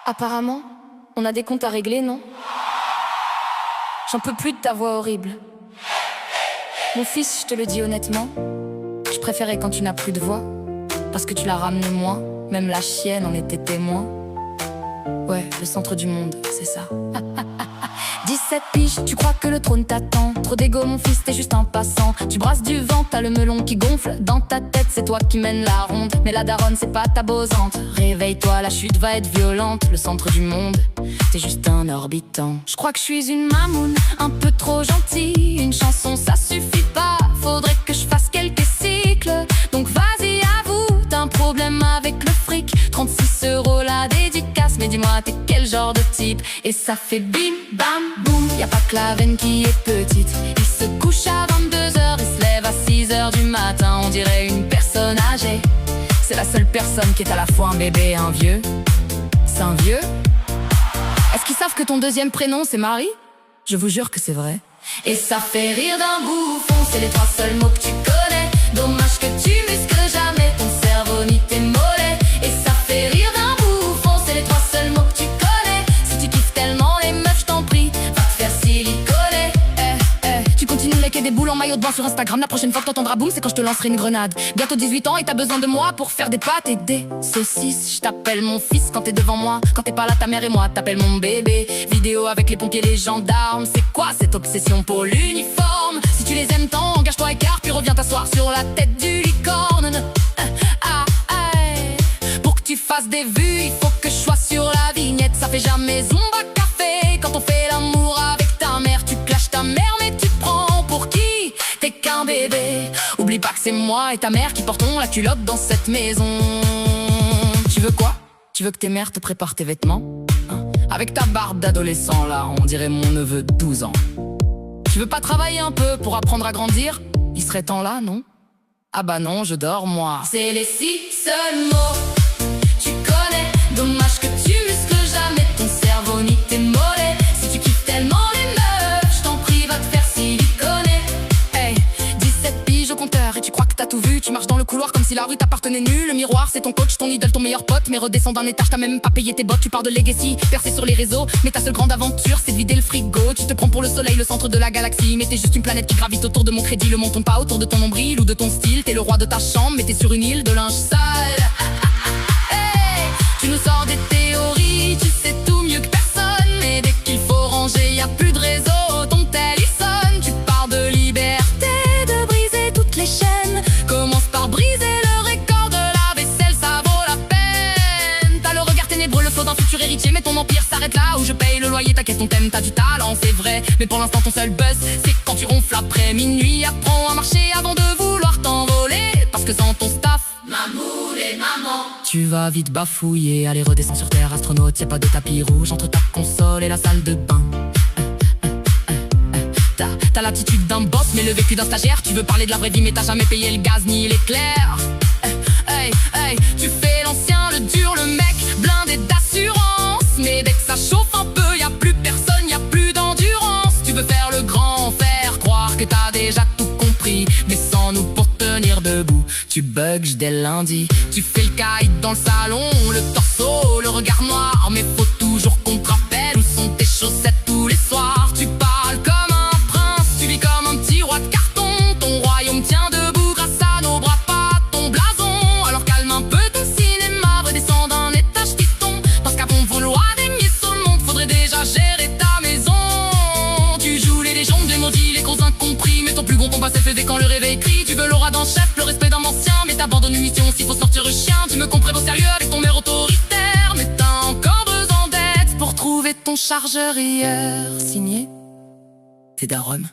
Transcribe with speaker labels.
Speaker 1: Apparemment, on a des comptes à régler, non? J'en peux plus de ta voix horrible. Mon fils, je te le dis honnêtement, je préférais quand tu n'as plus de voix, parce que tu la ramenais moins, même la chienne en était témoin. Ouais, le centre du monde, c'est ça. 17 piges, tu crois que le trône t'attend. Trop d'égo mon fils, t'es juste un passant. Tu brasses du vent, t'as le melon qui gonfle. Dans ta tête, c'est toi qui mène la ronde. Mais la daronne, c'est pas ta bosante. Réveille-toi, la chute va être violente. Le centre du monde, t'es juste un orbitant. Je crois que je suis une mamoune, un peu trop gentille. Une chanson, ça suffit pas, faudrait que je fasse quelques cycles. Donc vas-y, avoue, t'as un problème avec le fric. 36 € la dédicace, mais dis-moi, t'es quel genre de type? Et ça fait bim, bam, boum. Y'a pas que la veine qui est petite. Il se couche à 22h, il se lève à 6h du matin. On dirait une personne âgée. C'est la seule personne qui est à la fois un bébé et un vieux. C'est un vieux? Est-ce qu'ils savent que ton deuxième prénom c'est Marie? Je vous jure que c'est vrai. Et ça fait rire d'un bouffon, c'est les 3 seuls mots que tu connais. Dommage que tu muscles jamais ton cerveau ni tes mollets. Et ça fait rire d'un bouffon, c'est les 3 seuls mots que tu connais. Si tu kiffes tellement les meufs, je t'en prie, va te faire siliconer. Tu continues de liker des boules en maillot de bain sur Instagram. La prochaine fois que t'entendras boum, c'est quand je te lancerai une grenade. Bientôt 18 ans et t'as besoin de moi pour faire des pâtes et des saucisses. Je t'appelle mon fils quand t'es devant moi. Quand t'es pas là, ta mère et moi t'appelle mon bébé. Vidéo avec les pompiers, les gendarmes. C'est quoi cette obsession pour l'uniforme? Si tu les aimes tant, engage-toi écart, puis reviens t'asseoir sur la tête du licorne. Pour que tu fasses des vues, il faut que je sois sur la vignette. Ça fait jamais Zumba café quand on fait l'amour avec ta mère. Tu clashes ta mère mais tu te prends pour qui? T'es qu'un bébé. Oublie pas que c'est moi et ta mère qui portons la culotte dans cette maison. Tu veux quoi? Tu veux que tes mères te préparent tes vêtements? Avec ta barbe d'adolescent là, on dirait mon neveu de 12 ans. Tu veux pas travailler un peu pour apprendre à grandir? Il serait temps là, non? Ah bah non, je dors moi. C'est les 6 seuls mots tu connais. Dommage que tu muscles jamais ton cerveau ni tes mollets. Si tu kiffes tellement les meufs, je t'en prie, va te faire siliconer. Hey, 17 piges au compteur et tu crois que t'as tout vu. Tu marches dans le couloir comme si la rue t'appartenait nue. Le miroir c'est ton coach, ton idole, ton meilleur pote. Mais redescends d'un étage, t'as même pas payé tes bottes. Tu pars de Legacy, percé sur les réseaux. Mais ta seule grande aventure c'est de vider le frigo. Tu te prends pour le soleil, le centre de la galaxie. Mais t'es juste une planète qui gravite autour de mon crédit. Le monde tourne pas autour de ton nombril ou de ton style. T'es le roi de ta chambre mais t'es sur une île de linge sale. Hey, tu nous sors des théories, tu sais tout mieux que personne. Mais dès qu'il faut ranger, y a plus de réseau. Ton tel il sonne. Tu parles de liberté, de briser toutes les chaînes. Commence par briser le record de la vaisselle, ça vaut la peine. T'as le regard ténébreux, le flot d'un futur héritier. Mais ton empire s'arrête là où je paye le loyer. T'inquiète, ton thème, t'as du talent, c'est vrai. Mais pour l'instant ton seul buzz, c'est quand tu ronfles après minuit. Apprends à marcher avant de vouloir t'envoler. Parce que sans ton staff, mamoule et maman, tu vas vite bafouiller. Allez, redescends sur terre, astronaute, y'a pas de tapis rouge entre ta console et la salle de bain. T'as l'attitude d'un boss mais le vécu d'un stagiaire. Tu veux parler de la vraie vie mais t'as jamais payé le gaz ni l'éclair. Hey, hey, tu fais l'ancien, le dur, le mec blindé d'assurance. Mais dès que ça chauffe un peu, y a plus personne, y a plus d'endurance. Tu veux faire le grand, faire croire que t'as déjà tout compris, mais sans nous pour tenir debout. Tu bugs dès lundi, tu fais le kite dans le salon. Le torse, le regard noir, mais faut toujours qu'on te rappelle où sont tes chaussettes tous les soirs. Tu parles comme un prince, tu vis comme un petit roi de carton. Ton royaume tient debout grâce à nos bras, pas ton blason. Alors calme un peu ton cinéma, redescends d'un étage qui tombe. Parce qu'avant de vouloir régner sur le monde, faudrait déjà gérer ta maison. Tu joues les légendes des maudits, les gros incompris. Mais ton plus bon combat c'est fait quand le réveil crie. Tu veux l'aura d'un chef, le respect d'un ancien. Mais t'abandonnes une mission s'il faut sortir le chien. Tu me comprends au sérieux avec ton mère autoritaire. Mais t'as encore besoin d'aide pour trouver ton chargeur hier. Signé, t'es daronne.